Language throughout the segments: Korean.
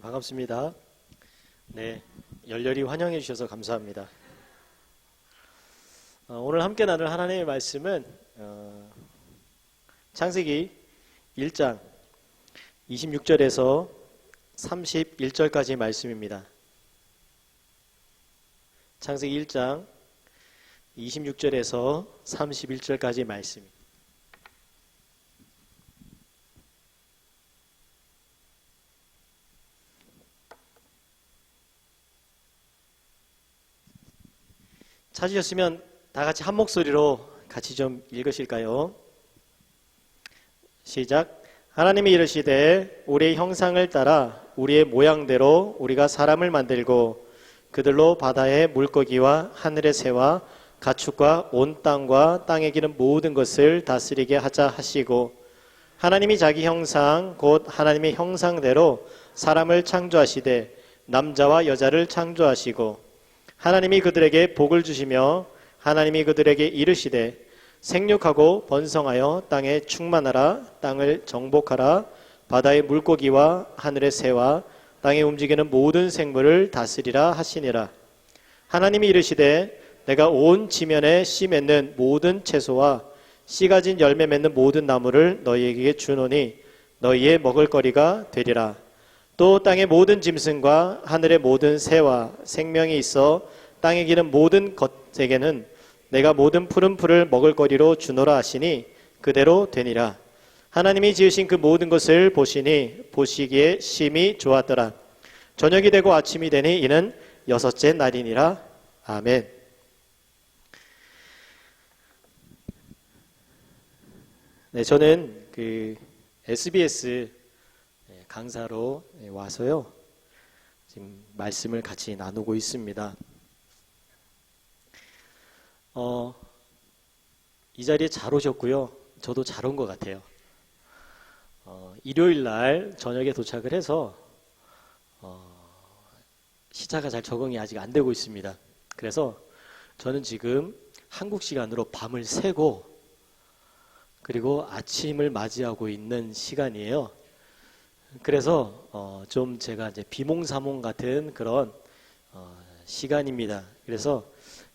반갑습니다. 네, 열렬히 환영해 주셔서 감사합니다. 오늘 함께 나눌 하나님의 말씀은 창세기 1장 26절에서 31절까지의 말씀입니다. 창세기 1장 26절에서 31절까지의 말씀입니다. 찾으셨으면 다 같이 한 목소리로 같이 좀 읽으실까요? 시작. 하나님이 이르시되 우리의 형상을 따라 우리의 모양대로 우리가 사람을 만들고 그들로 바다의 물고기와 하늘의 새와 가축과 온 땅과 땅에 기는 모든 것을 다스리게 하자 하시고, 하나님이 자기 형상 곧 하나님의 형상대로 사람을 창조하시되 남자와 여자를 창조하시고, 하나님이 그들에게 복을 주시며 하나님이 그들에게 이르시되 생육하고 번성하여 땅에 충만하라. 땅을 정복하라. 바다의 물고기와 하늘의 새와 땅에 움직이는 모든 생물을 다스리라 하시니라. 하나님이 이르시되 내가 온 지면에 씨 맺는 모든 채소와 씨 가진 열매 맺는 모든 나무를 너희에게 주노니 너희의 먹을거리가 되리라. 또 땅의 모든 짐승과 하늘의 모든 새와 생명이 있어 땅에 기는 모든 것에게는 내가 모든 푸른 풀을 먹을거리로 주노라 하시니 그대로 되니라. 하나님이 지으신 그 모든 것을 보시니 보시기에 심히 좋았더라. 저녁이 되고 아침이 되니 이는 여섯째 날이니라. 아멘. 네, 저는 SBS 강사로 와서요, 지금 말씀을 같이 나누고 있습니다. 이 자리에 잘 오셨고요. 저도 잘 온 것 같아요. 일요일 날 저녁에 도착을 해서 시차가 잘 적응이 아직 안 되고 있습니다. 그래서 저는 지금 한국 시간으로 밤을 새고 그리고 아침을 맞이하고 있는 시간이에요. 그래서 좀 제가 이제 비몽사몽 같은 그런 시간입니다. 그래서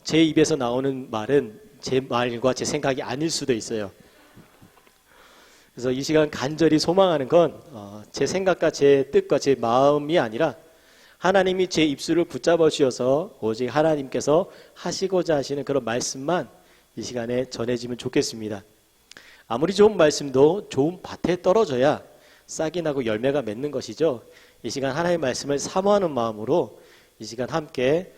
제 입에서 나오는 말은 제 말과 제 생각이 아닐 수도 있어요. 그래서 이 시간 간절히 소망하는 건 제 생각과 제 뜻과 제 마음이 아니라 하나님이 제 입술을 붙잡아 주셔서 오직 하나님께서 하시고자 하시는 그런 말씀만 이 시간에 전해지면 좋겠습니다. 아무리 좋은 말씀도 좋은 밭에 떨어져야 싹이 나고 열매가 맺는 것이죠. 이 시간 하나님의 말씀을 사모하는 마음으로 이 시간 함께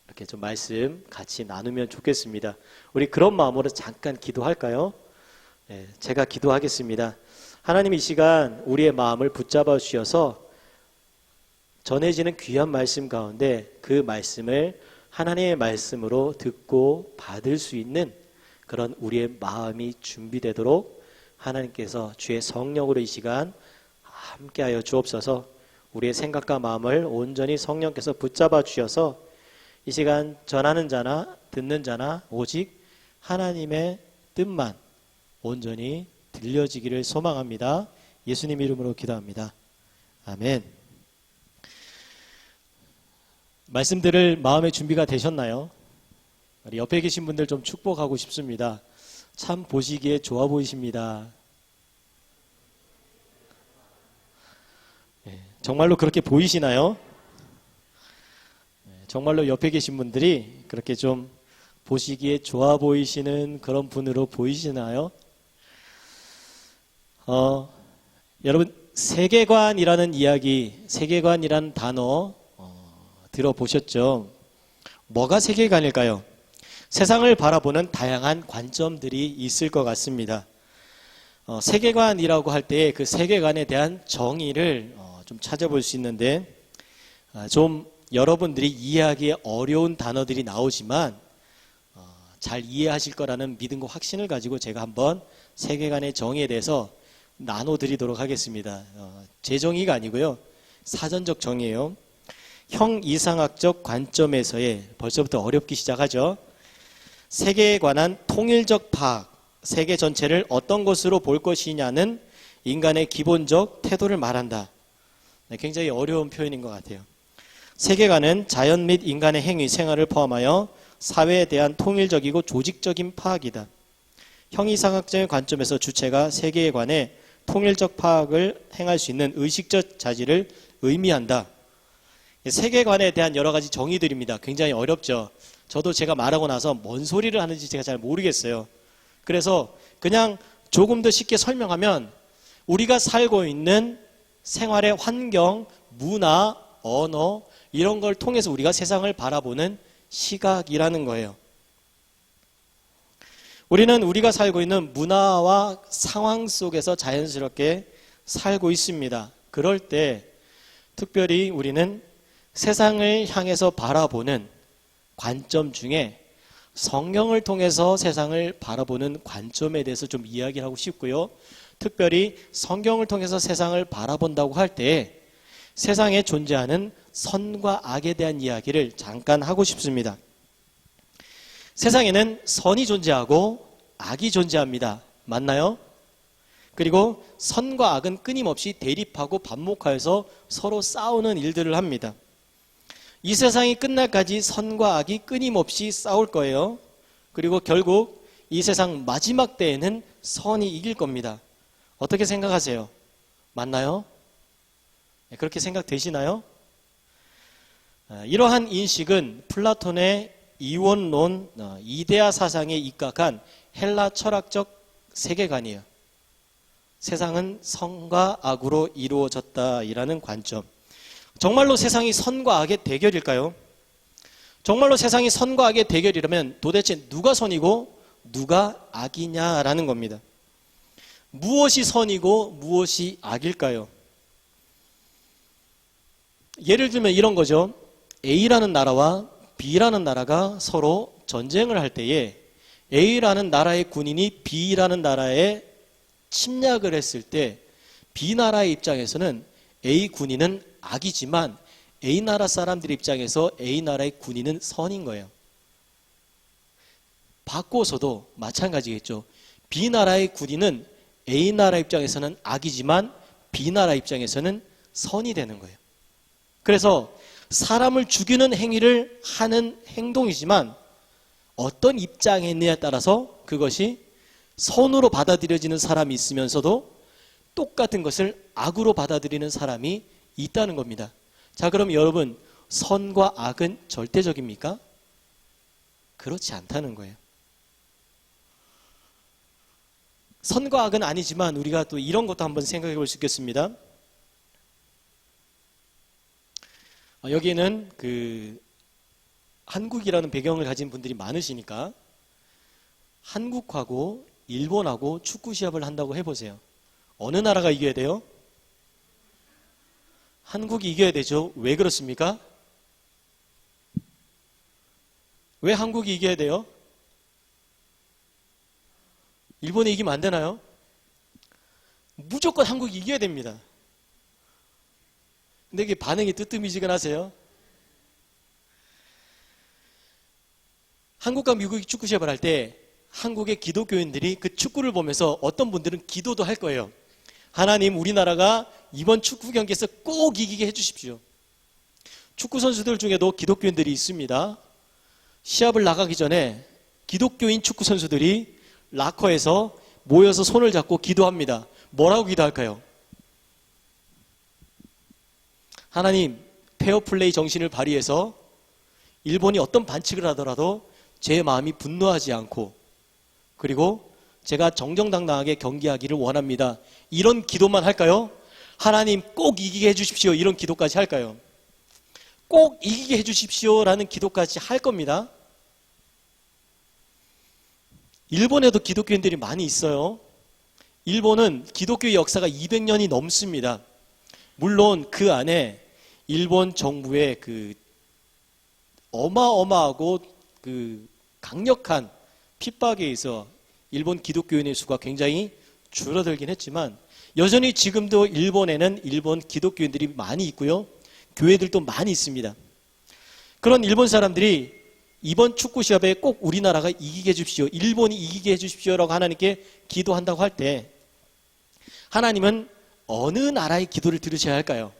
이렇게 좀 말씀 같이 나누면 좋겠습니다. 우리 그런 마음으로 잠깐 기도할까요? 네, 제가 기도하겠습니다. 하나님, 이 시간 우리의 마음을 붙잡아 주셔서 전해지는 귀한 말씀 가운데 그 말씀을 하나님의 말씀으로 듣고 받을 수 있는 그런 우리의 마음이 준비되도록 하나님께서 주의 성령으로 이 시간 함께하여 주옵소서. 우리의 생각과 마음을 온전히 성령께서 붙잡아 주셔서 이 시간 전하는 자나 듣는 자나 오직 하나님의 뜻만 온전히 들려지기를 소망합니다. 예수님 이름으로 기도합니다. 아멘. 말씀 들을 마음의 준비가 되셨나요? 우리 옆에 계신 분들 좀 축복하고 싶습니다. 참 보시기에 좋아 보이십니다. 네, 정말로 그렇게 보이시나요? 정말로 옆에 계신 분들이 그렇게 좀 보시기에 좋아 보이시는 그런 분으로 보이시나요? 여러분, 세계관이라는 이야기, 세계관이라는 단어 들어보셨죠? 뭐가 세계관일까요? 세상을 바라보는 다양한 관점들이 있을 것 같습니다. 세계관이라고 할 때 그 세계관에 대한 정의를 좀 찾아볼 수 있는데, 좀 여러분들이 이해하기 어려운 단어들이 나오지만 잘 이해하실 거라는 믿음과 확신을 가지고 제가 한번 세계관의 정의에 대해서 나눠드리도록 하겠습니다. 제 정의가 아니고요, 사전적 정의예요. 형이상학적 관점에서의, 벌써부터 어렵기 시작하죠. 세계에 관한 통일적 파악, 세계 전체를 어떤 것으로 볼 것이냐는 인간의 기본적 태도를 말한다. 네, 굉장히 어려운 표현인 것 같아요. 세계관은 자연 및 인간의 행위, 생활을 포함하여 사회에 대한 통일적이고 조직적인 파악이다. 형이상학적인 관점에서 주체가 세계에 관해 통일적 파악을 행할 수 있는 의식적 자질을 의미한다. 세계관에 대한 여러 가지 정의들입니다. 굉장히 어렵죠. 저도 제가 말하고 나서 뭔 소리를 하는지 제가 잘 모르겠어요. 그래서 그냥 조금 더 쉽게 설명하면 우리가 살고 있는 생활의 환경, 문화, 언어 이런 걸 통해서 우리가 세상을 바라보는 시각이라는 거예요. 우리는 우리가 살고 있는 문화와 상황 속에서 자연스럽게 살고 있습니다. 그럴 때 특별히 우리는 세상을 향해서 바라보는 관점 중에 성경을 통해서 세상을 바라보는 관점에 대해서 좀 이야기를 하고 싶고요. 특별히 성경을 통해서 세상을 바라본다고 할 때 세상에 존재하는 선과 악에 대한 이야기를 잠깐 하고 싶습니다. 세상에는 선이 존재하고 악이 존재합니다. 맞나요? 그리고 선과 악은 끊임없이 대립하고 반목하여서 서로 싸우는 일들을 합니다. 이 세상이 끝날까지 선과 악이 끊임없이 싸울 거예요. 그리고 결국 이 세상 마지막 때에는 선이 이길 겁니다. 어떻게 생각하세요? 맞나요? 그렇게 생각되시나요? 이러한 인식은 플라톤의 이원론, 이데아 사상에 입각한 헬라 철학적 세계관이에요. 세상은 선과 악으로 이루어졌다라는 관점. 정말로 세상이 선과 악의 대결일까요? 정말로 세상이 선과 악의 대결이라면 도대체 누가 선이고 누가 악이냐라는 겁니다. 무엇이 선이고 무엇이 악일까요? 예를 들면 이런 거죠. A라는 나라와 B라는 나라가 서로 전쟁을 할 때에 A라는 나라의 군인이 B라는 나라에 침략을 했을 때 B나라의 입장에서는 A 군인은 악이지만 A나라 사람들 입장에서 A나라의 군인은 선인 거예요. 바꿔서도 마찬가지겠죠. B나라의 군인은 A나라 입장에서는 악이지만 B나라 입장에서는 선이 되는 거예요. 그래서 사람을 죽이는 행위를 하는 행동이지만 어떤 입장에 있느냐에 따라서 그것이 선으로 받아들여지는 사람이 있으면서도 똑같은 것을 악으로 받아들이는 사람이 있다는 겁니다. 자, 그럼 여러분, 선과 악은 절대적입니까? 그렇지 않다는 거예요. 선과 악은 아니지만 우리가 또 이런 것도 한번 생각해 볼 수 있겠습니다. 여기는 한국이라는 배경을 가진 분들이 많으시니까 한국하고 일본하고 축구 시합을 한다고 해보세요. 어느 나라가 이겨야 돼요? 한국이 이겨야 되죠. 왜 그렇습니까? 왜 한국이 이겨야 돼요? 일본이 이기면 안 되나요? 무조건 한국이 이겨야 됩니다. 근데 이게 반응이 뜨뜻미지근하세요? 한국과 미국이 축구 시합을 할 때 한국의 기독교인들이 그 축구를 보면서 어떤 분들은 기도도 할 거예요. 하나님, 우리나라가 이번 축구 경기에서 꼭 이기게 해주십시오. 축구 선수들 중에도 기독교인들이 있습니다. 시합을 나가기 전에 기독교인 축구 선수들이 라커에서 모여서 손을 잡고 기도합니다. 뭐라고 기도할까요? 하나님, 페어플레이 정신을 발휘해서 일본이 어떤 반칙을 하더라도 제 마음이 분노하지 않고 그리고 제가 정정당당하게 경기하기를 원합니다. 이런 기도만 할까요? 하나님 꼭 이기게 해주십시오. 이런 기도까지 할까요? 꼭 이기게 해주십시오라는 기도까지 할 겁니다. 일본에도 기독교인들이 많이 있어요. 일본은 기독교의 역사가 200년이 넘습니다. 물론 그 안에 일본 정부의 어마어마하고 강력한 핍박에 의해서 일본 기독교인의 수가 굉장히 줄어들긴 했지만 여전히 지금도 일본에는 일본 기독교인들이 많이 있고요. 교회들도 많이 있습니다. 그런 일본 사람들이 이번 축구 시합에 꼭 우리나라가 이기게 해주십시오. 일본이 이기게 해주십시오라고 하나님께 기도한다고 할 때 하나님은 어느 나라의 기도를 들으셔야 할까요?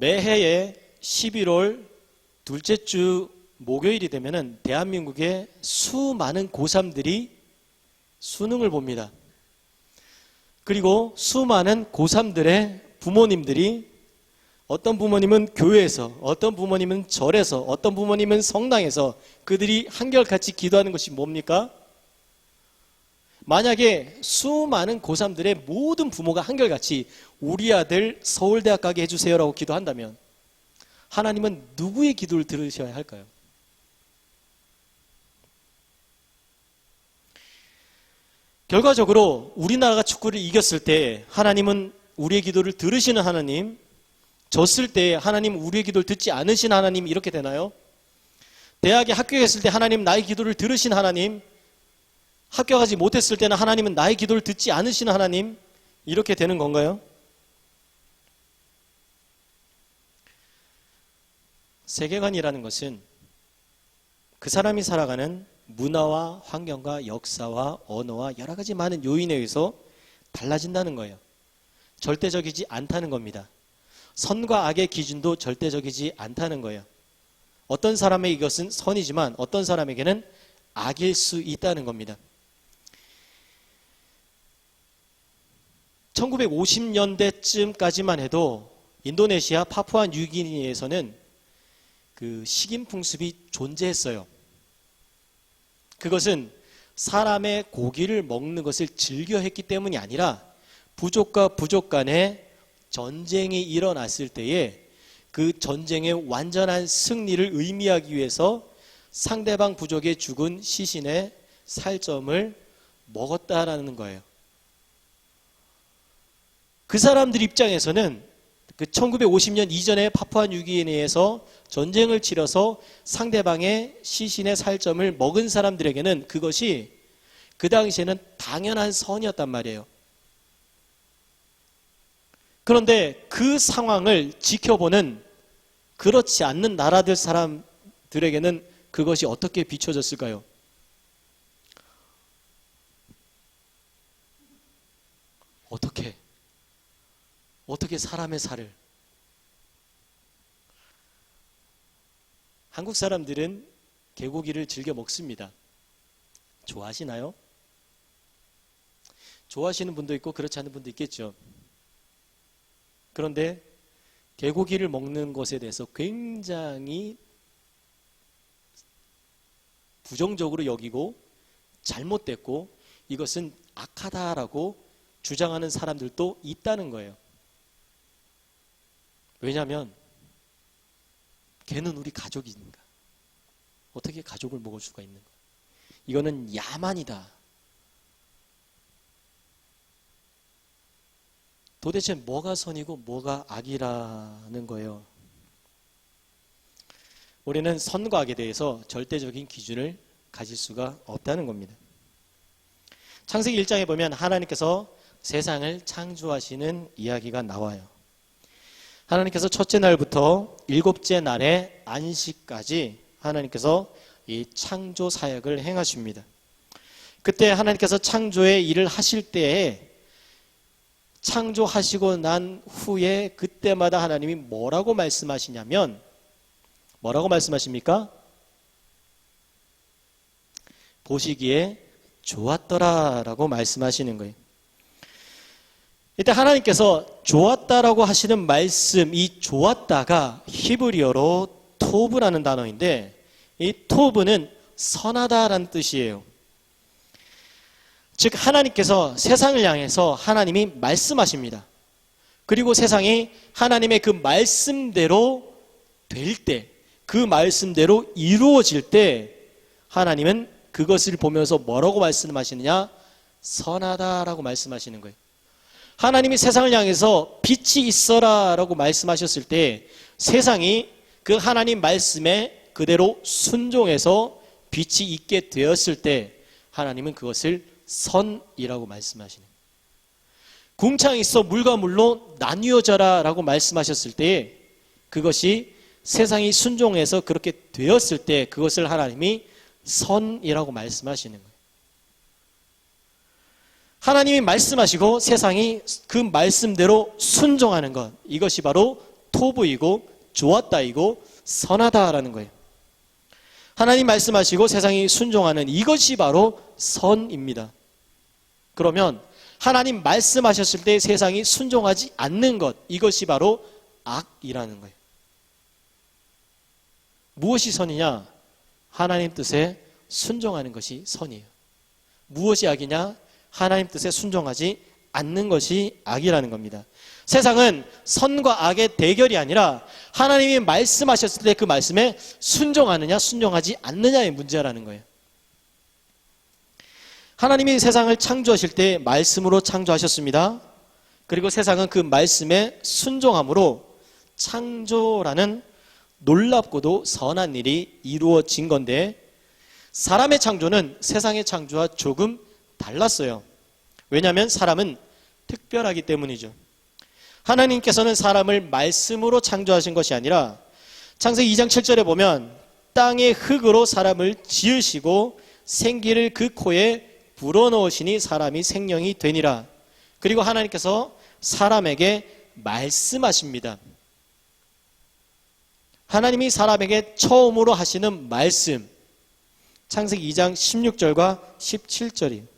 매해에 11월 둘째 주 목요일이 되면은 대한민국의 수많은 고3들이 수능을 봅니다. 그리고 수많은 고3들의 부모님들이 어떤 부모님은 교회에서, 어떤 부모님은 절에서, 어떤 부모님은 성당에서 그들이 한결같이 기도하는 것이 뭡니까? 만약에 수많은 고3들의 모든 부모가 한결같이 우리 아들 서울대학 가게 해주세요라고 기도한다면 하나님은 누구의 기도를 들으셔야 할까요? 결과적으로 우리나라가 축구를 이겼을 때 하나님은 우리의 기도를 들으시는 하나님, 졌을 때 하나님 우리의 기도를 듣지 않으신 하나님, 이렇게 되나요? 대학에 합격했을 때 하나님 나의 기도를 들으신 하나님, 합격하지 못했을 때는 하나님은 나의 기도를 듣지 않으시는 하나님, 이렇게 되는 건가요? 세계관이라는 것은 그 사람이 살아가는 문화와 환경과 역사와 언어와 여러 가지 많은 요인에 의해서 달라진다는 거예요. 절대적이지 않다는 겁니다. 선과 악의 기준도 절대적이지 않다는 거예요. 어떤 사람에게 이것은 선이지만 어떤 사람에게는 악일 수 있다는 겁니다. 1950년대쯤까지만 해도 인도네시아 파푸아 뉴기니에서는 그 식인 풍습이 존재했어요. 그것은 사람의 고기를 먹는 것을 즐겨 했기 때문이 아니라 부족과 부족 간에 전쟁이 일어났을 때에 그 전쟁의 완전한 승리를 의미하기 위해서 상대방 부족의 죽은 시신의 살점을 먹었다라는 거예요. 그 사람들 입장에서는 그 1950년 이전에 파푸아 뉴기니에서 전쟁을 치러서 상대방의 시신의 살점을 먹은 사람들에게는 그것이 그 당시에는 당연한 선이었단 말이에요. 그런데 그 상황을 지켜보는 그렇지 않는 나라들 사람들에게는 그것이 어떻게 비춰졌을까요? 어떻게 사람의 살을? 한국 사람들은 개고기를 즐겨 먹습니다. 좋아하시나요? 좋아하시는 분도 있고 그렇지 않은 분도 있겠죠. 그런데 개고기를 먹는 것에 대해서 굉장히 부정적으로 여기고 잘못됐고 이것은 악하다라고 주장하는 사람들도 있다는 거예요. 왜냐하면 걔는 우리 가족인가? 어떻게 가족을 먹을 수가 있는가? 이거는 야만이다. 도대체 뭐가 선이고 뭐가 악이라는 거예요. 우리는 선과 악에 대해서 절대적인 기준을 가질 수가 없다는 겁니다. 창세기 1장에 보면 하나님께서 세상을 창조하시는 이야기가 나와요. 하나님께서 첫째 날부터 일곱째 날의 안식까지 하나님께서 이 창조 사역을 행하십니다. 그때 하나님께서 창조의 일을 하실 때에 창조하시고 난 후에 그때마다 하나님이 뭐라고 말씀하시냐면 뭐라고 말씀하십니까? 보시기에 좋았더라라고 말씀하시는 거예요. 이때 하나님께서 좋았다라고 하시는 말씀, 이 좋았다가 히브리어로 토브라는 단어인데 이 토브는 선하다라는 뜻이에요. 즉 하나님께서 세상을 향해서 하나님이 말씀하십니다. 그리고 세상이 하나님의 그 말씀대로 될 때, 그 말씀대로 이루어질 때 하나님은 그것을 보면서 뭐라고 말씀하시느냐? 선하다라고 말씀하시는 거예요. 하나님이 세상을 향해서 빛이 있어라 라고 말씀하셨을 때 세상이 그 하나님 말씀에 그대로 순종해서 빛이 있게 되었을 때 하나님은 그것을 선이라고 말씀하시는 거예요. 궁창이 있어 물과 물로 나뉘어져라 라고 말씀하셨을 때 그것이 세상이 순종해서 그렇게 되었을 때 그것을 하나님이 선이라고 말씀하시는 거예요. 하나님이 말씀하시고 세상이 그 말씀대로 순종하는 것, 이것이 바로 토부이고 좋았다이고 선하다라는 거예요. 하나님 말씀하시고 세상이 순종하는 이것이 바로 선입니다. 그러면 하나님 말씀하셨을 때 세상이 순종하지 않는 것, 이것이 바로 악이라는 거예요. 무엇이 선이냐? 하나님 뜻에 순종하는 것이 선이에요. 무엇이 악이냐? 하나님 뜻에 순종하지 않는 것이 악이라는 겁니다. 세상은 선과 악의 대결이 아니라 하나님이 말씀하셨을 때 그 말씀에 순종하느냐 순종하지 않느냐의 문제라는 거예요. 하나님이 세상을 창조하실 때 말씀으로 창조하셨습니다. 그리고 세상은 그 말씀에 순종함으로 창조라는 놀랍고도 선한 일이 이루어진 건데, 사람의 창조는 세상의 창조와 조금 달랐어요. 왜냐하면 사람은 특별하기 때문이죠. 하나님께서는 사람을 말씀으로 창조하신 것이 아니라 창세기 2장 7절에 보면 땅의 흙으로 사람을 지으시고 생기를 그 코에 불어넣으시니 사람이 생명이 되니라. 그리고 하나님께서 사람에게 말씀하십니다. 하나님이 사람에게 처음으로 하시는 말씀, 창세기 2장 16절과 17절이에요.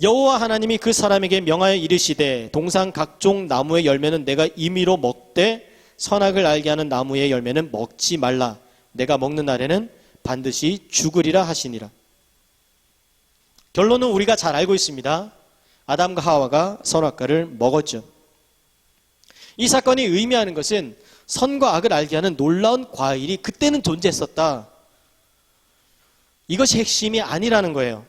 여호와 하나님이 그 사람에게 명하여 이르시되 동산 각종 나무의 열매는 내가 임의로 먹되 선악을 알게 하는 나무의 열매는 먹지 말라. 내가 먹는 날에는 반드시 죽으리라 하시니라. 결론은 우리가 잘 알고 있습니다. 아담과 하와가 선악과를 먹었죠. 이 사건이 의미하는 것은 선과 악을 알게 하는 놀라운 과일이 그때는 존재했었다. 이것이 핵심이 아니라는 거예요.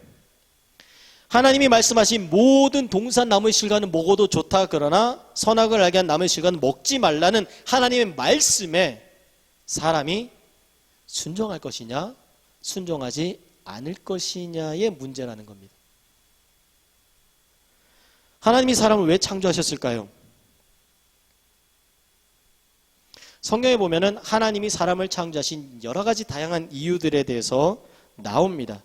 하나님이 말씀하신 모든 동산 나무의 실과는 먹어도 좋다, 그러나 선악을 알게 한 나무의 실과는 먹지 말라는 하나님의 말씀에 사람이 순종할 것이냐 순종하지 않을 것이냐의 문제라는 겁니다. 하나님이 사람을 왜 창조하셨을까요? 성경에 보면은 하나님이 사람을 창조하신 여러 가지 다양한 이유들에 대해서 나옵니다.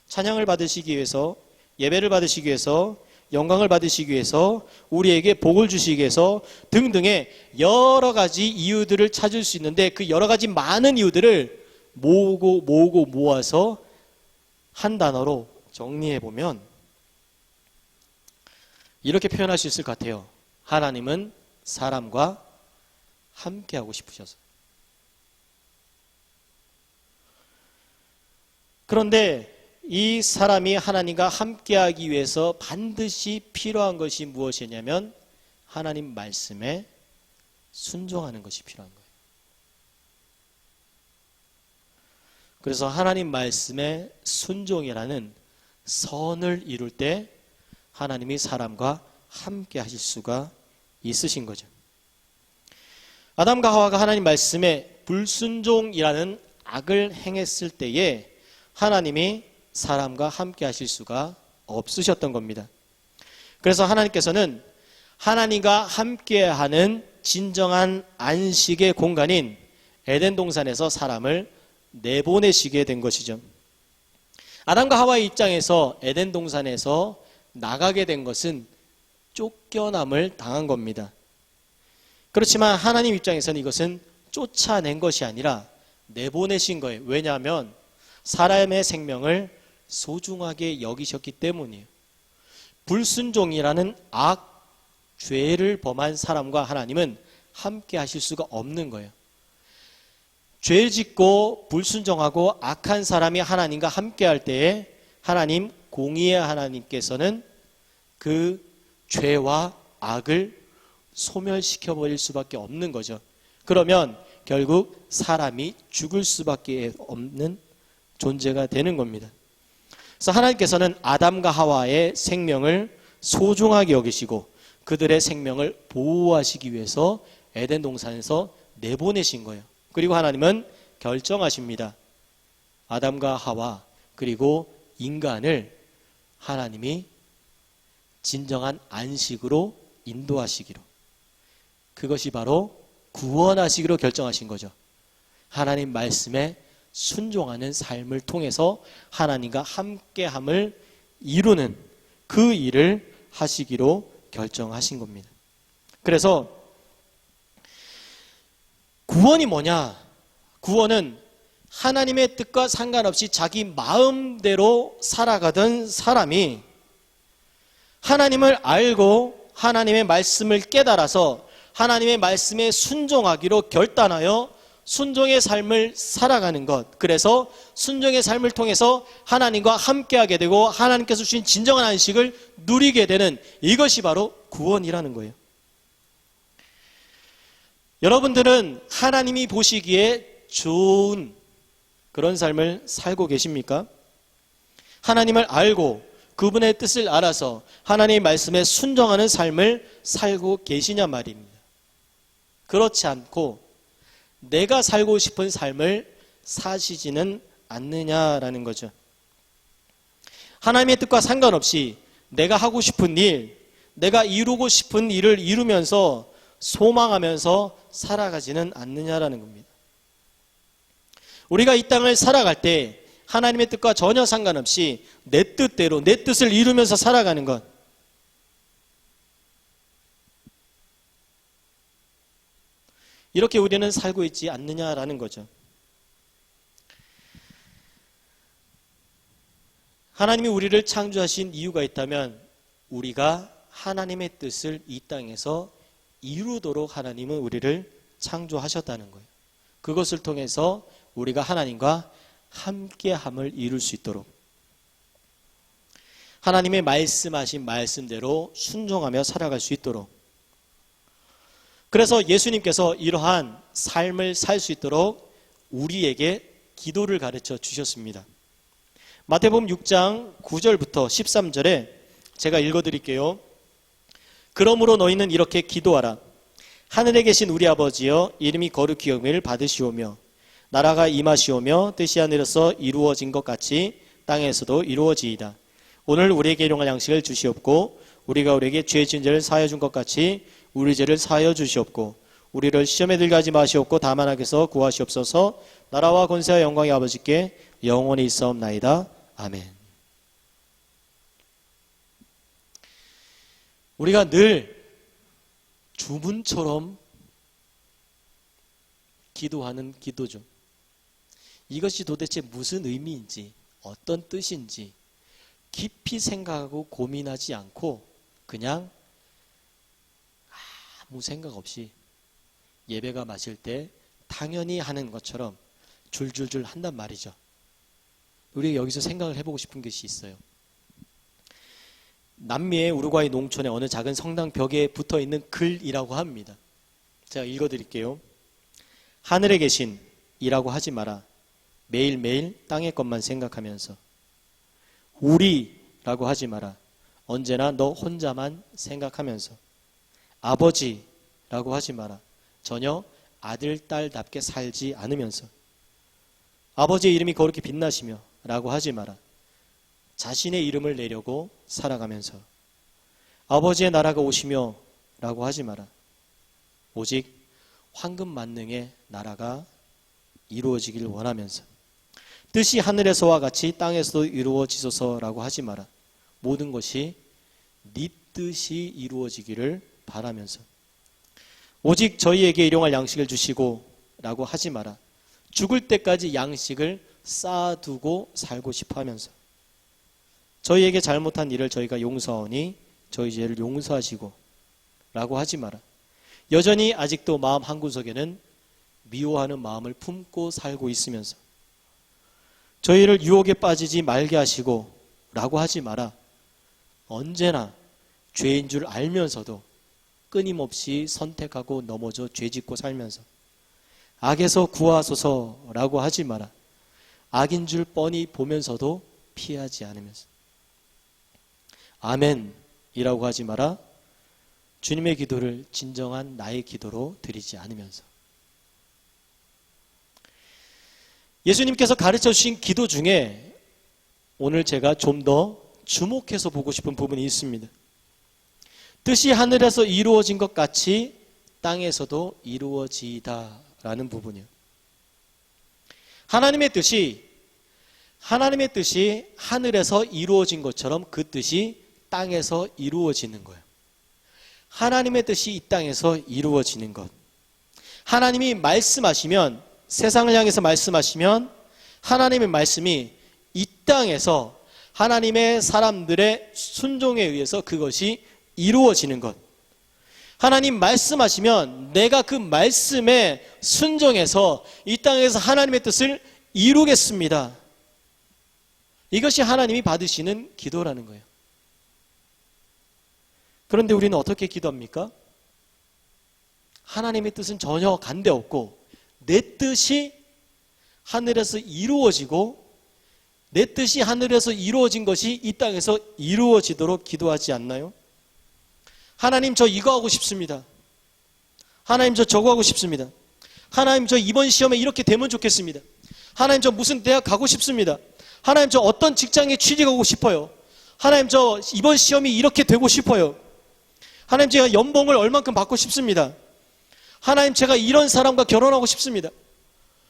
찬양을 받으시기 위해서, 예배를 받으시기 위해서, 영광을 받으시기 위해서, 우리에게 복을 주시기 위해서 등등의 여러 가지 이유들을 찾을 수 있는데, 그 여러 가지 많은 이유들을 모아서 한 단어로 정리해 보면 이렇게 표현할 수 있을 것 같아요. 하나님은 사람과 함께하고 싶으셔서. 그런데 이 사람이 하나님과 함께하기 위해서 반드시 필요한 것이 무엇이냐면 하나님 말씀에 순종하는 것이 필요한 거예요. 그래서 하나님 말씀에 순종이라는 선을 이룰 때 하나님이 사람과 함께 하실 수가 있으신 거죠. 아담과 하와가 하나님 말씀에 불순종이라는 악을 행했을 때에 하나님이 사람과 함께 하실 수가 없으셨던 겁니다. 그래서 하나님께서는 하나님과 함께하는 진정한 안식의 공간인 에덴 동산에서 사람을 내보내시게 된 것이죠. 아담과 하와의 입장에서 에덴 동산에서 나가게 된 것은 쫓겨남을 당한 겁니다. 그렇지만 하나님 입장에서는 이것은 쫓아낸 것이 아니라 내보내신 거예요. 왜냐하면 사람의 생명을 소중하게 여기셨기 때문이에요. 불순종이라는 죄를 범한 사람과 하나님은 함께 하실 수가 없는 거예요. 죄 짓고 불순종하고 악한 사람이 하나님과 함께 할 때에 하나님, 공의의 하나님께서는 그 죄와 악을 소멸시켜버릴 수밖에 없는 거죠. 그러면 결국 사람이 죽을 수밖에 없는 존재가 되는 겁니다. 그래서 하나님께서는 아담과 하와의 생명을 소중하게 여기시고 그들의 생명을 보호하시기 위해서 에덴 동산에서 내보내신 거예요. 그리고 하나님은 결정하십니다. 아담과 하와 그리고 인간을 하나님이 진정한 안식으로 인도하시기로, 그것이 바로 구원하시기로 결정하신 거죠. 하나님 말씀에 순종하는 삶을 통해서 하나님과 함께함을 이루는 그 일을 하시기로 결정하신 겁니다. 그래서 구원이 뭐냐? 구원은 하나님의 뜻과 상관없이 자기 마음대로 살아가던 사람이 하나님을 알고 하나님의 말씀을 깨달아서 하나님의 말씀에 순종하기로 결단하여 순종의 삶을 살아가는 것. 그래서 순종의 삶을 통해서 하나님과 함께하게 되고 하나님께서 주신 진정한 안식을 누리게 되는 이것이 바로 구원이라는 거예요. 여러분들은 하나님이 보시기에 좋은 그런 삶을 살고 계십니까? 하나님을 알고 그분의 뜻을 알아서 하나님의 말씀에 순종하는 삶을 살고 계시냐 말입니다. 그렇지 않고 내가 살고 싶은 삶을 사시지는 않느냐라는 거죠. 하나님의 뜻과 상관없이 내가 하고 싶은 일, 내가 이루고 싶은 일을 이루면서 소망하면서 살아가지는 않느냐라는 겁니다. 우리가 이 땅을 살아갈 때 하나님의 뜻과 전혀 상관없이 내 뜻대로 내 뜻을 이루면서 살아가는 것, 이렇게 우리는 살고 있지 않느냐라는 거죠. 하나님이 우리를 창조하신 이유가 있다면 우리가 하나님의 뜻을 이 땅에서 이루도록 하나님은 우리를 창조하셨다는 거예요. 그것을 통해서 우리가 하나님과 함께함을 이룰 수 있도록 하나님의 말씀하신 말씀대로 순종하며 살아갈 수 있도록, 그래서 예수님께서 이러한 삶을 살 수 있도록 우리에게 기도를 가르쳐 주셨습니다. 마태복음 6장 9절부터 13절에 제가 읽어드릴게요. 그러므로 너희는 이렇게 기도하라. 하늘에 계신 우리 아버지여, 이름이 거룩히 여김을 받으시오며 나라가 임하시오며 뜻이 하늘에서 이루어진 것 같이 땅에서도 이루어지이다. 오늘 우리에게 일용할 양식을 주시옵고 우리가 우리에게 죄 지은 죄를 사하여 준 것 같이 우리 죄를 사하여 주시옵고 우리를 시험에 들게 하지 마시옵고 다만 악에서 구하시옵소서. 나라와 권세와 영광이 아버지께 영원히 있사옵나이다. 아멘. 우리가 늘 주문처럼 기도하는 기도죠. 이것이 도대체 무슨 의미인지 어떤 뜻인지 깊이 생각하고 고민하지 않고 그냥 아무 생각 없이 예배가 마칠 때 당연히 하는 것처럼 줄줄줄 한단 말이죠. 우리 여기서 생각을 해보고 싶은 것이 있어요. 남미의 우루과이 농촌의 어느 작은 성당 벽에 붙어있는 글이라고 합니다. 제가 읽어드릴게요. 하늘에 계신 이라고 하지 마라. 매일매일 땅의 것만 생각하면서. 우리라고 하지 마라. 언제나 너 혼자만 생각하면서. 아버지라고 하지 마라. 전혀 아들, 딸답게 살지 않으면서. 아버지의 이름이 거룩히 빛나시며 라고 하지 마라. 자신의 이름을 내려고 살아가면서. 아버지의 나라가 오시며 라고 하지 마라. 오직 황금 만능의 나라가 이루어지길 원하면서. 뜻이 하늘에서와 같이 땅에서도 이루어지소서라고 하지 마라. 모든 것이 네 뜻이 이루어지기를 바라면서. 오직 저희에게 일용할 양식을 주시고 라고 하지 마라. 죽을 때까지 양식을 쌓아두고 살고 싶어 하면서. 저희에게 잘못한 일을 저희가 용서하오니 저희 죄를 용서하시고 라고 하지 마라. 여전히 아직도 마음 한구석에는 미워하는 마음을 품고 살고 있으면서. 저희를 유혹에 빠지지 말게 하시고 라고 하지 마라. 언제나 죄인 줄 알면서도 끊임없이 선택하고 넘어져 죄짓고 살면서. 악에서 구하소서라고 하지 마라. 악인 줄 뻔히 보면서도 피하지 않으면서. 아멘이라고 하지 마라. 주님의 기도를 진정한 나의 기도로 드리지 않으면서. 예수님께서 가르쳐 주신 기도 중에 오늘 제가 좀 더 주목해서 보고 싶은 부분이 있습니다. 뜻이 하늘에서 이루어진 것 같이 땅에서도 이루어지다라는 부분이요. 하나님의 뜻이 하늘에서 이루어진 것처럼 그 뜻이 땅에서 이루어지는 거예요. 하나님의 뜻이 이 땅에서 이루어지는 것. 하나님이 말씀하시면, 세상을 향해서 말씀하시면 하나님의 말씀이 이 땅에서 하나님의 사람들의 순종에 의해서 그것이 이루어지는 것. 하나님 말씀하시면 내가 그 말씀에 순종해서 이 땅에서 하나님의 뜻을 이루겠습니다. 이것이 하나님이 받으시는 기도라는 거예요. 그런데 우리는 어떻게 기도합니까? 하나님의 뜻은 전혀 간데없고 내 뜻이 하늘에서 이루어지고 내 뜻이 하늘에서 이루어진 것이 이 땅에서 이루어지도록 기도하지 않나요? 하나님, 저 이거 하고 싶습니다. 하나님, 저 저거 하고 싶습니다. 하나님, 저 이번 시험에 이렇게 되면 좋겠습니다. 하나님, 저 무슨 대학 가고 싶습니다. 하나님, 저 어떤 직장에 취직하고 싶어요. 하나님, 저 이번 시험이 이렇게 되고 싶어요. 하나님, 제가 연봉을 얼만큼 받고 싶습니다. 하나님, 제가 이런 사람과 결혼하고 싶습니다.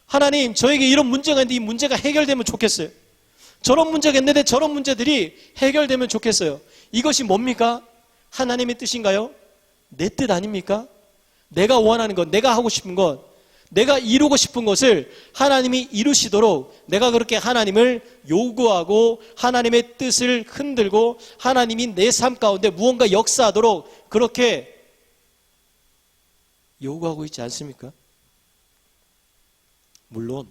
하나님, 저에게 이런 문제가 있는데 이 문제가 해결되면 좋겠어요. 저런 문제가 있는데 저런 문제들이 해결되면 좋겠어요. 이것이 뭡니까? 하나님의 뜻인가요? 내 뜻 아닙니까? 내가 원하는 것, 내가 하고 싶은 것, 내가 이루고 싶은 것을 하나님이 이루시도록 내가 그렇게 하나님을 요구하고 하나님의 뜻을 흔들고 하나님이 내 삶 가운데 무언가 역사하도록 그렇게 요구하고 있지 않습니까? 물론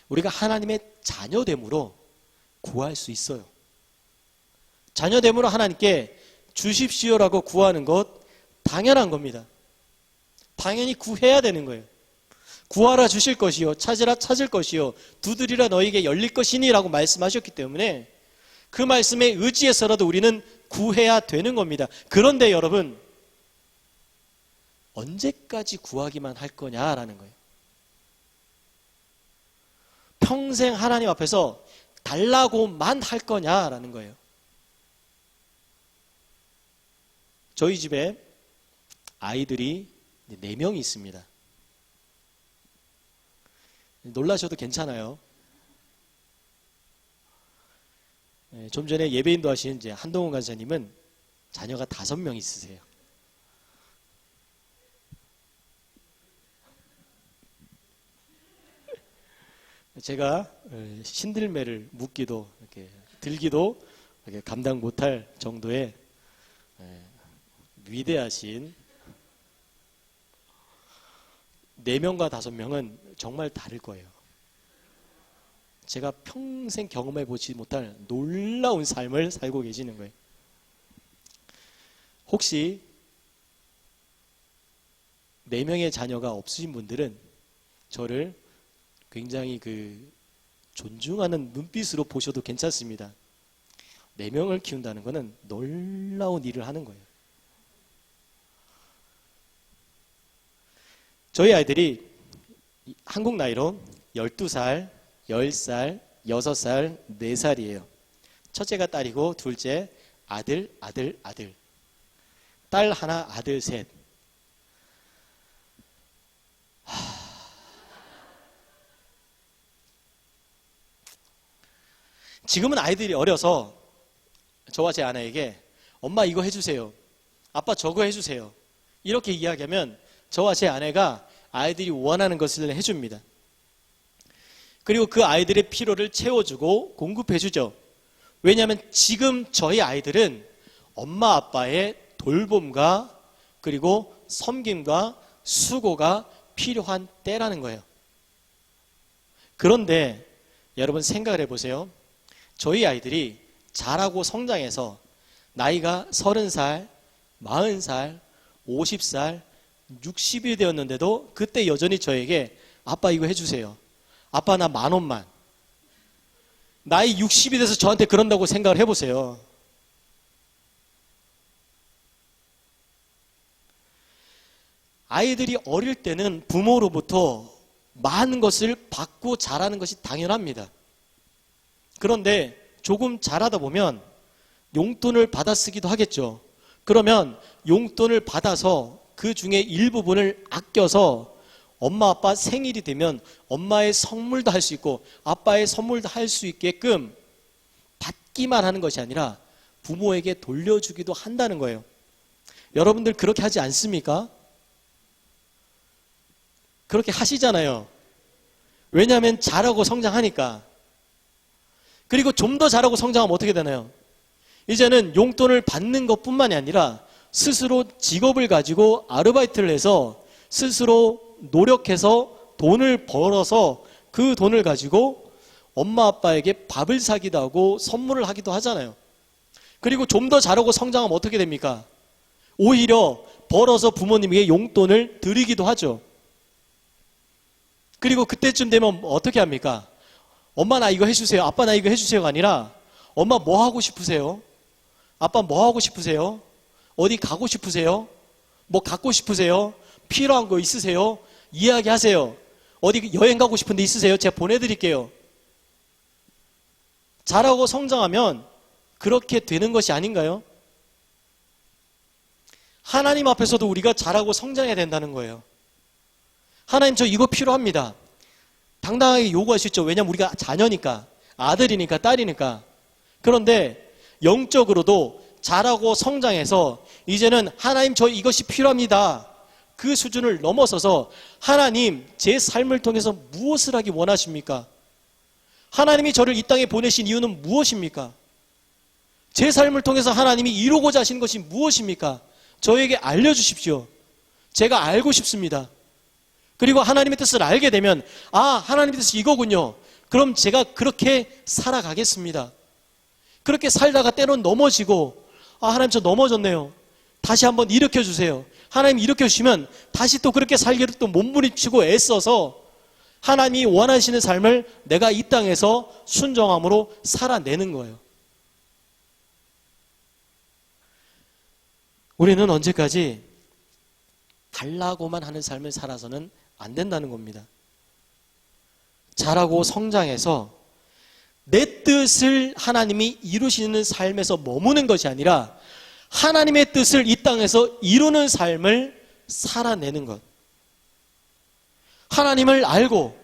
우리가 하나님의 자녀됨으로 구할 수 있어요. 자녀됨으로 하나님께 주십시오라고 구하는 것 당연한 겁니다. 당연히 구해야 되는 거예요. 구하라 주실 것이요, 찾으라 찾을 것이요, 두드리라 너에게 열릴 것이니 라고 말씀하셨기 때문에 그 말씀에 의지해서라도 우리는 구해야 되는 겁니다. 그런데 여러분, 언제까지 구하기만 할 거냐라는 거예요. 평생 하나님 앞에서 달라고만 할 거냐라는 거예요. 저희 집에 아이들이 4명이 있습니다. 놀라셔도 괜찮아요. 좀 전에 예배인도 하신 이제 한동훈 간사님은 자녀가 5명 있으세요. 제가 신들매를 묶기도 이렇게 들기도 이렇게 감당 못할 정도의 위대하신 4명과 5명은 정말 다를 거예요. 제가 평생 경험해 보지 못할 놀라운 삶을 살고 계시는 거예요. 혹시 4명의 자녀가 없으신 분들은 저를 굉장히 존중하는 눈빛으로 보셔도 괜찮습니다. 4명을 키운다는 것은 놀라운 일을 하는 거예요. 저희 아이들이 한국 나이로 12살, 10살, 6살, 4살이에요. 첫째가 딸이고 둘째 아들, 아들, 아들. 딸 하나, 아들 셋. 지금은 아이들이 어려서 저와 제 아내에게 엄마 이거 해주세요. 아빠 저거 해주세요. 이렇게 이야기하면 저와 제 아내가 아이들이 원하는 것을 해줍니다. 그리고 그 아이들의 필요를 채워주고 공급해주죠. 왜냐하면 지금 저희 아이들은 엄마 아빠의 돌봄과 그리고 섬김과 수고가 필요한 때라는 거예요. 그런데 여러분 생각을 해보세요. 저희 아이들이 자라고 성장해서 나이가 30살, 40살, 50살, 60이 되었는데도 그때 여전히 저에게 아빠 이거 해주세요. 아빠 나 10,000원만. 나이 60이 돼서 저한테 그런다고 생각을 해보세요. 아이들이 어릴 때는 부모로부터 많은 것을 받고 자라는 것이 당연합니다. 그런데 조금 자라다 보면 용돈을 받아 쓰기도 하겠죠. 그러면 용돈을 받아서 그 중에 일부분을 아껴서 엄마 아빠 생일이 되면 엄마의 선물도 할 수 있고 아빠의 선물도 할 수 있게끔 받기만 하는 것이 아니라 부모에게 돌려주기도 한다는 거예요. 여러분들 그렇게 하지 않습니까? 그렇게 하시잖아요. 왜냐하면 자라고 성장하니까. 그리고 좀 더 자라고 성장하면 어떻게 되나요? 이제는 용돈을 받는 것뿐만이 아니라 스스로 직업을 가지고 아르바이트를 해서 스스로 노력해서 돈을 벌어서 그 돈을 가지고 엄마 아빠에게 밥을 사기도 하고 선물을 하기도 하잖아요. 그리고 좀 더 자라고 성장하면 어떻게 됩니까? 오히려 벌어서 부모님에게 용돈을 드리기도 하죠. 그리고 그때쯤 되면 어떻게 합니까? 엄마 나 이거 해주세요. 아빠 나 이거 해주세요가 아니라 엄마 뭐 하고 싶으세요? 아빠 뭐 하고 싶으세요? 어디 가고 싶으세요? 뭐 갖고 싶으세요? 필요한 거 있으세요? 이야기하세요. 어디 여행 가고 싶은 데 있으세요? 제가 보내드릴게요. 자라고 성장하면 그렇게 되는 것이 아닌가요? 하나님 앞에서도 우리가 자라고 성장해야 된다는 거예요. 하나님 저 이거 필요합니다. 당당하게 요구할 수 있죠. 왜냐하면 우리가 자녀니까, 아들이니까, 딸이니까. 그런데 영적으로도 자라고 성장해서 이제는 하나님 저 이것이 필요합니다. 그 수준을 넘어서서 하나님 제 삶을 통해서 무엇을 하기 원하십니까? 하나님이 저를 이 땅에 보내신 이유는 무엇입니까? 제 삶을 통해서 하나님이 이루고자 하신 것이 무엇입니까? 저에게 알려주십시오. 제가 알고 싶습니다. 그리고 하나님의 뜻을 알게 되면 아 하나님의 뜻이 이거군요. 그럼 제가 그렇게 살아가겠습니다. 그렇게 살다가 때론 넘어지고 아 하나님 저 넘어졌네요. 다시 한번 일으켜주세요. 하나님 일으켜주시면 다시 또 그렇게 살기를 또 몸부림치고 애써서 하나님이 원하시는 삶을 내가 이 땅에서 순종함으로 살아내는 거예요. 우리는 언제까지 달라고만 하는 삶을 살아서는 안 된다는 겁니다. 자라고 성장해서 내 뜻을 하나님이 이루시는 삶에서 머무는 것이 아니라 하나님의 뜻을 이 땅에서 이루는 삶을 살아내는 것. 하나님을 알고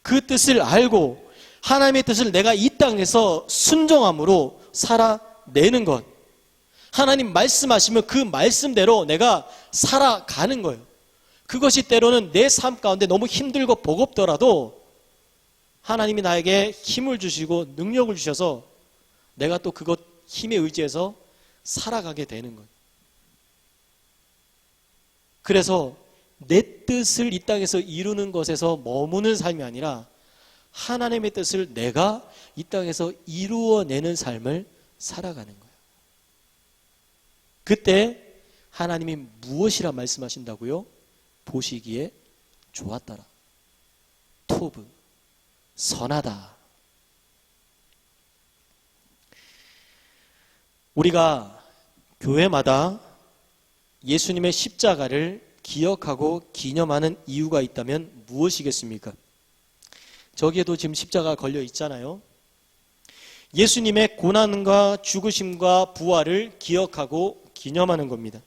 그 뜻을 알고 하나님의 뜻을 내가 이 땅에서 순종함으로 살아내는 것. 하나님 말씀하시면 그 말씀대로 내가 살아가는 거예요. 그것이 때로는 내 삶 가운데 너무 힘들고 버겁더라도 하나님이 나에게 힘을 주시고 능력을 주셔서 내가 또 그것 힘에 의지해서 살아가게 되는 거예요. 그래서 내 뜻을 이 땅에서 이루는 것에서 머무는 삶이 아니라 하나님의 뜻을 내가 이 땅에서 이루어내는 삶을 살아가는 거예요. 그때 하나님이 무엇이라 말씀하신다고요? 보시기에 좋았더라. 토브, 선하다. 우리가 교회마다 예수님의 십자가를 기억하고 기념하는 이유가 있다면 무엇이겠습니까? 저기에도 지금 십자가 걸려 있잖아요. 예수님의 고난과 죽으심과 부활을 기억하고 기념하는 겁니다.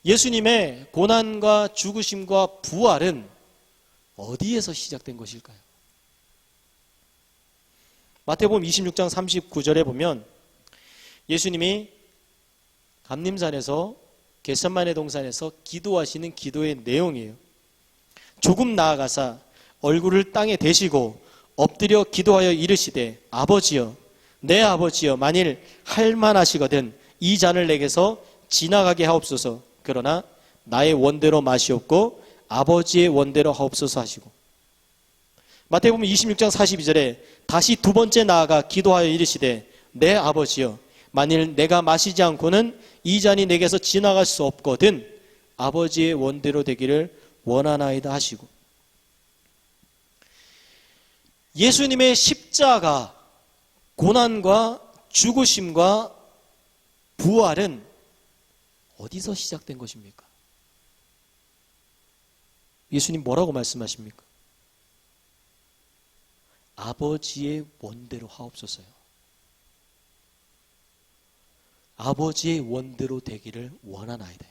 예수님의 고난과 죽으심과 부활은 어디에서 시작된 것일까요? 마태복음 26장 39절에 보면 예수님이 감림산에서 겟세마네 동산에서 기도하시는 기도의 내용이에요. 조금 나아가사 얼굴을 땅에 대시고 엎드려 기도하여 이르시되 아버지여 내 아버지여 만일 할만하시거든 이 잔을 내게서 지나가게 하옵소서. 그러나 나의 원대로 마시옵고 아버지의 원대로 하옵소서 하시고 마태복음 26장 42절에 다시 두 번째 나아가 기도하여 이르시되 내 아버지여 만일 내가 마시지 않고는 이 잔이 내게서 지나갈 수 없거든 아버지의 원대로 되기를 원하나이다 하시고 예수님의 십자가 고난과 죽으심과 부활은 어디서 시작된 것입니까? 예수님 뭐라고 말씀하십니까? 아버지의 원대로 하옵소서요. 아버지의 원대로 되기를 원하나이다.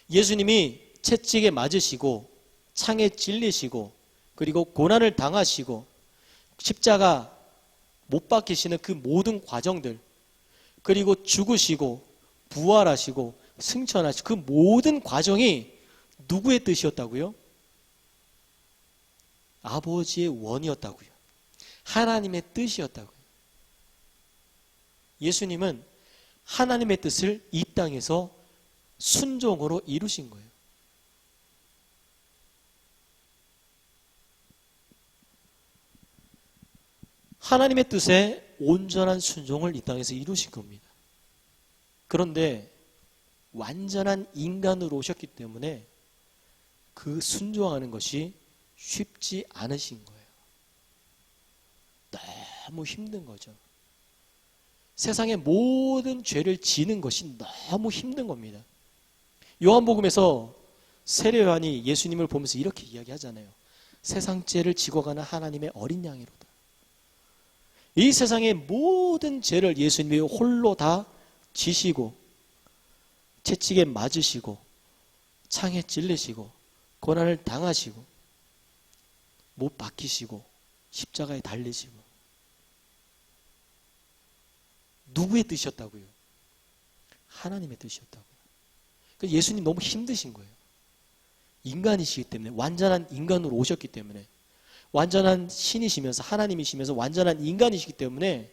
예수님이 채찍에 맞으시고 창에 찔리시고 그리고 고난을 당하시고 십자가 못 박히시는 그 모든 과정들 그리고 죽으시고 부활하시고 승천하시고 그 모든 과정이 누구의 뜻이었다고요? 아버지의 원이었다고요. 하나님의 뜻이었다고요. 예수님은 하나님의 뜻을 이 땅에서 순종으로 이루신 거예요. 하나님의 뜻에 온전한 순종을 이 땅에서 이루신 겁니다. 그런데 완전한 인간으로 오셨기 때문에 그 순종하는 것이 쉽지 않으신 거예요. 너무 힘든 거죠. 세상의 모든 죄를 지는 것이 너무 힘든 겁니다. 요한복음에서 세례 요한이 예수님을 보면서 이렇게 이야기하잖아요. 세상 죄를 지고 가는 하나님의 어린 양이로다. 이 세상의 모든 죄를 예수님이 홀로 다 지시고 채찍에 맞으시고 창에 찔리시고 고난을 당하시고 못 박히시고 십자가에 달리시고 누구의 뜻이었다고요? 하나님의 뜻이었다고요. 그래서 예수님 너무 힘드신 거예요. 인간이시기 때문에, 완전한 인간으로 오셨기 때문에, 완전한 신이시면서 하나님이시면서 완전한 인간이시기 때문에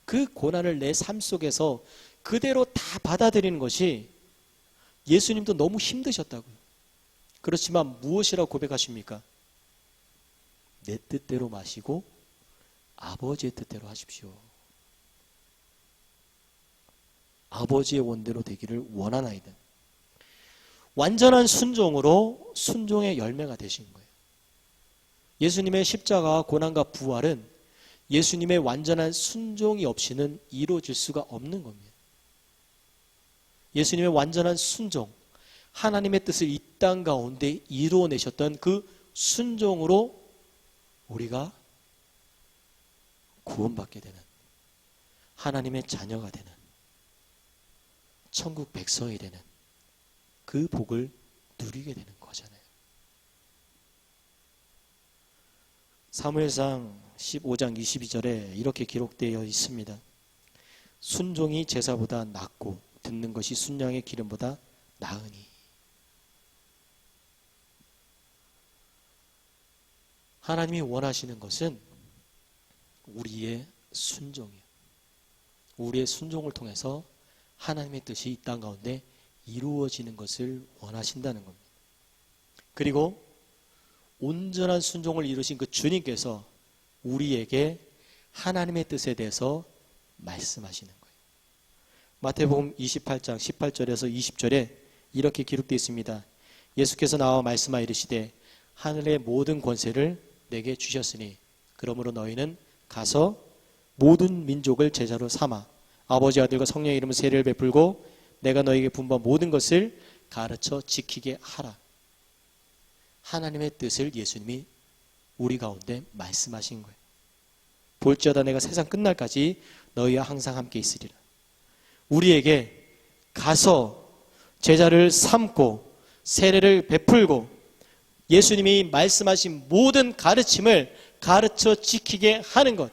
그 고난을 내 삶 속에서 그대로 다 받아들이는 것이 예수님도 너무 힘드셨다고요. 그렇지만 무엇이라고 고백하십니까? 내 뜻대로 마시고 아버지의 뜻대로 하십시오. 아버지의 원대로 되기를 원하나이다. 완전한 순종으로 순종의 열매가 되신 거예요. 예수님의 십자가와 고난과 부활은 예수님의 완전한 순종이 없이는 이루어질 수가 없는 겁니다. 예수님의 완전한 순종, 하나님의 뜻을 이 땅 가운데 이루어내셨던 그 순종으로 우리가 구원받게 되는, 하나님의 자녀가 되는, 천국 백성이 되는 그 복을 누리게 되는 거잖아요. 사무엘상 15장 22절에 이렇게 기록되어 있습니다. 순종이 제사보다 낫고 듣는 것이 순양의 기름보다 나으니. 하나님이 원하시는 것은 우리의 순종이에요. 우리의 순종을 통해서 하나님의 뜻이 이 땅 가운데 이루어지는 것을 원하신다는 겁니다. 그리고 온전한 순종을 이루신 그 주님께서 우리에게 하나님의 뜻에 대해서 말씀하시는 거예요. 마태복음 28장 18절에서 20절에 이렇게 기록되어 있습니다. 예수께서 나와 말씀하여 이르시되 하늘의 모든 권세를 내게 주셨으니 그러므로 너희는 가서 모든 민족을 제자로 삼아 아버지 아들과 성령의 이름으로 세례를 베풀고 내가 너희에게 분부한 모든 것을 가르쳐 지키게 하라. 하나님의 뜻을 예수님이 우리 가운데 말씀하신 거예요. 볼지어다 내가 세상 끝날까지 너희와 항상 함께 있으리라. 우리에게 가서 제자를 삼고 세례를 베풀고 예수님이 말씀하신 모든 가르침을 가르쳐 지키게 하는 것,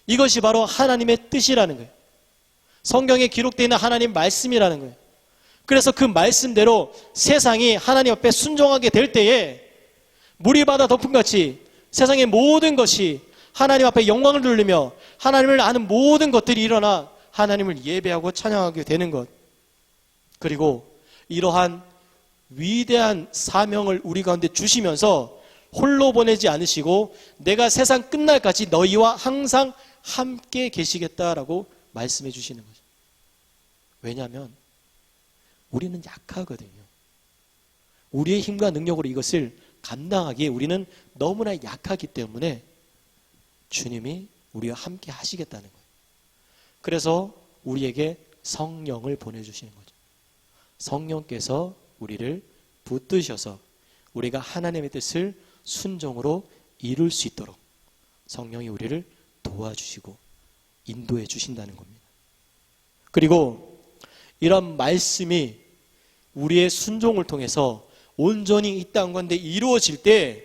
이것이 바로 하나님의 뜻이라는 거예요. 성경에 기록되어 있는 하나님 말씀이라는 거예요. 그래서 그 말씀대로 세상이 하나님 앞에 순종하게 될 때에 무리바다 덮음같이 세상의 모든 것이 하나님 앞에 영광을 돌리며 하나님을 아는 모든 것들이 일어나 하나님을 예배하고 찬양하게 되는 것, 그리고 이러한 위대한 사명을 우리 가운데 주시면서 홀로 보내지 않으시고 내가 세상 끝날까지 너희와 항상 함께 계시겠다라고 말씀해 주시는 거죠. 왜냐하면 우리는 약하거든요. 우리의 힘과 능력으로 이것을 감당하기에 우리는 너무나 약하기 때문에 주님이 우리와 함께 하시겠다는 거예요. 그래서 우리에게 성령을 보내주시는 거죠. 성령께서 우리를 붙드셔서 우리가 하나님의 뜻을 순종으로 이룰 수 있도록 성령이 우리를 도와주시고 인도해 주신다는 겁니다. 그리고 이런 말씀이 우리의 순종을 통해서 온전히 이 땅 가운데 이루어질 때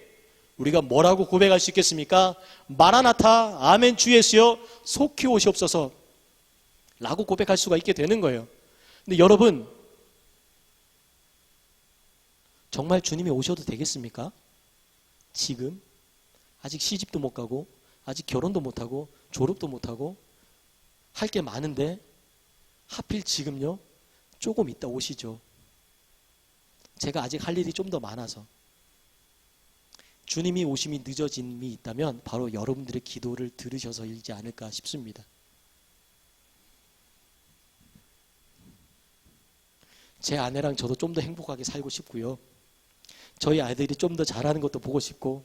우리가 뭐라고 고백할 수 있겠습니까? 마라나타 아멘 주 예수여 속히 오시옵소서 라고 고백할 수가 있게 되는 거예요. 근데 여러분, 정말 주님이 오셔도 되겠습니까? 지금 아직 시집도 못 가고 아직 결혼도 못 하고 졸업도 못 하고 할 게 많은데 하필 지금요? 조금 있다 오시죠. 제가 아직 할 일이 좀 더 많아서. 주님이 오심이 늦어짐이 있다면 바로 여러분들의 기도를 들으셔서이지 않을까 싶습니다. 제 아내랑 저도 좀 더 행복하게 살고 싶고요. 저희 아이들이 좀 더 잘하는 것도 보고 싶고,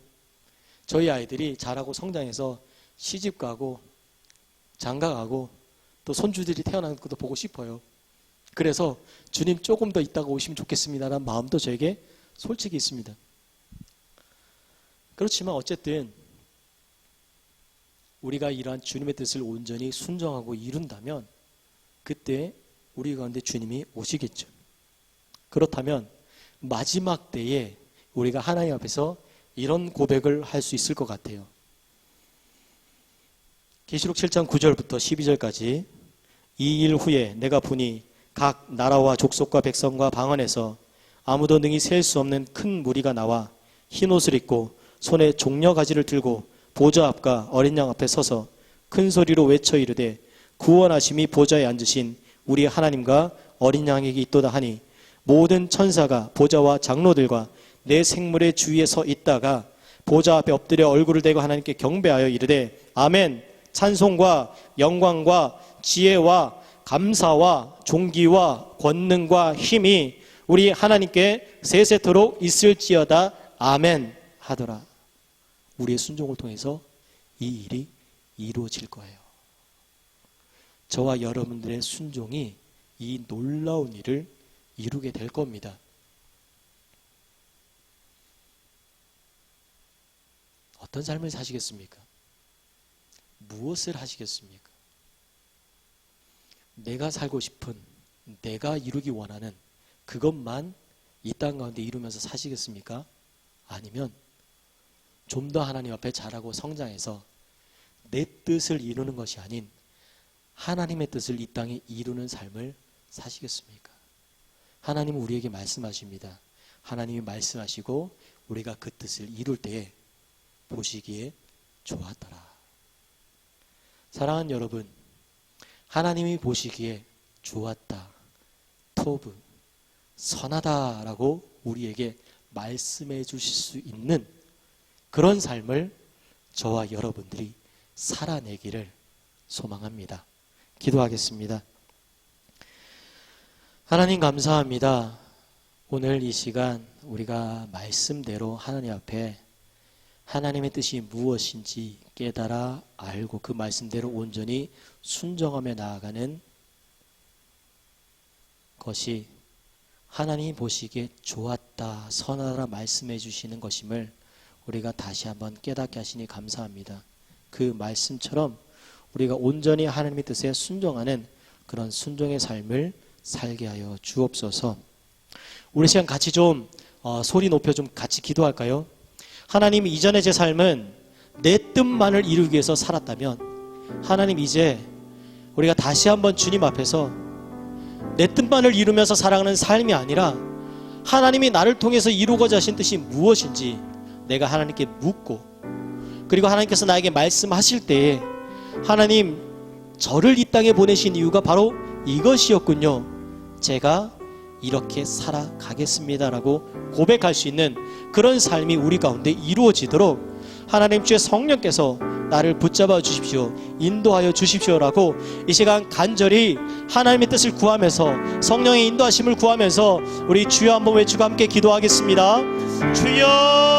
저희 아이들이 잘하고 성장해서 시집 가고 장가 가고 또 손주들이 태어나는 것도 보고 싶어요. 그래서 주님 조금 더 있다가 오시면 좋겠습니다라는 마음도 저에게 솔직히 있습니다. 그렇지만 어쨌든 우리가 이러한 주님의 뜻을 온전히 순종하고 이룬다면 그때 우리 가운데 주님이 오시겠죠. 그렇다면 마지막 때에 우리가 하나님 앞에서 이런 고백을 할 수 있을 것 같아요. 계시록 7장 9절부터 12절까지 이 일 후에 내가 보니 각 나라와 족속과 백성과 방 안에서 아무도 능히 셀 수 없는 큰 무리가 나와 흰 옷을 입고 손에 종려 가지를 들고 보좌 앞과 어린 양 앞에 서서 큰 소리로 외쳐 이르되 구원하심이 보좌에 앉으신 우리 하나님과 어린 양에게 있도다 하니 모든 천사가 보좌와 장로들과 내 생물의 주위에 서 있다가 보좌 앞에 엎드려 얼굴을 대고 하나님께 경배하여 이르되 아멘. 찬송과 영광과 지혜와 감사와 존귀와 권능과 힘이 우리 하나님께 세세토록 있을지어다. 아멘 하더라. 우리의 순종을 통해서 이 일이 이루어질 거예요. 저와 여러분들의 순종이 이 놀라운 일을 이루게 될 겁니다. 어떤 삶을 사시겠습니까? 무엇을 하시겠습니까? 내가 살고 싶은, 내가 이루기 원하는 그것만 이 땅 가운데 이루면서 사시겠습니까? 아니면 좀 더 하나님 앞에 자라고 성장해서 내 뜻을 이루는 것이 아닌 하나님의 뜻을 이 땅에 이루는 삶을 사시겠습니까? 하나님은 우리에게 말씀하십니다. 하나님이 말씀하시고 우리가 그 뜻을 이룰 때에 보시기에 좋았더라. 사랑하는 여러분, 하나님이 보시기에 좋았다, 토브, 선하다라고 우리에게 말씀해 주실 수 있는 그런 삶을 저와 여러분들이 살아내기를 소망합니다. 기도하겠습니다. 하나님 감사합니다. 오늘 이 시간 우리가 말씀대로 하나님 앞에 하나님의 뜻이 무엇인지 깨달아 알고 그 말씀대로 온전히 순종하며 나아가는 것이 하나님이 보시기에 좋았다, 선하다 말씀해 주시는 것임을 우리가 다시 한번 깨닫게 하시니 감사합니다. 그 말씀처럼 우리가 온전히 하나님의 뜻에 순종하는 그런 순종의 삶을 살게 하여 주옵소서. 우리 시간 같이 좀 소리 높여 좀 같이 기도할까요? 하나님, 이전의 제 삶은 내 뜻만을 이루기 위해서 살았다면 하나님, 이제 우리가 다시 한번 주님 앞에서 내 뜻만을 이루면서 살아가는 삶이 아니라 하나님이 나를 통해서 이루고자 하신 뜻이 무엇인지 내가 하나님께 묻고, 그리고 하나님께서 나에게 말씀하실 때에 하나님, 저를 이 땅에 보내신 이유가 바로 이것이었군요. 제가 이렇게 살아가겠습니다라고 고백할 수 있는 그런 삶이 우리 가운데 이루어지도록 하나님 주의 성령께서 나를 붙잡아 주십시오, 인도하여 주십시오라고 이 시간 간절히 하나님의 뜻을 구하면서 성령의 인도하심을 구하면서 우리 주여 한번 외치고 함께 기도하겠습니다. 주여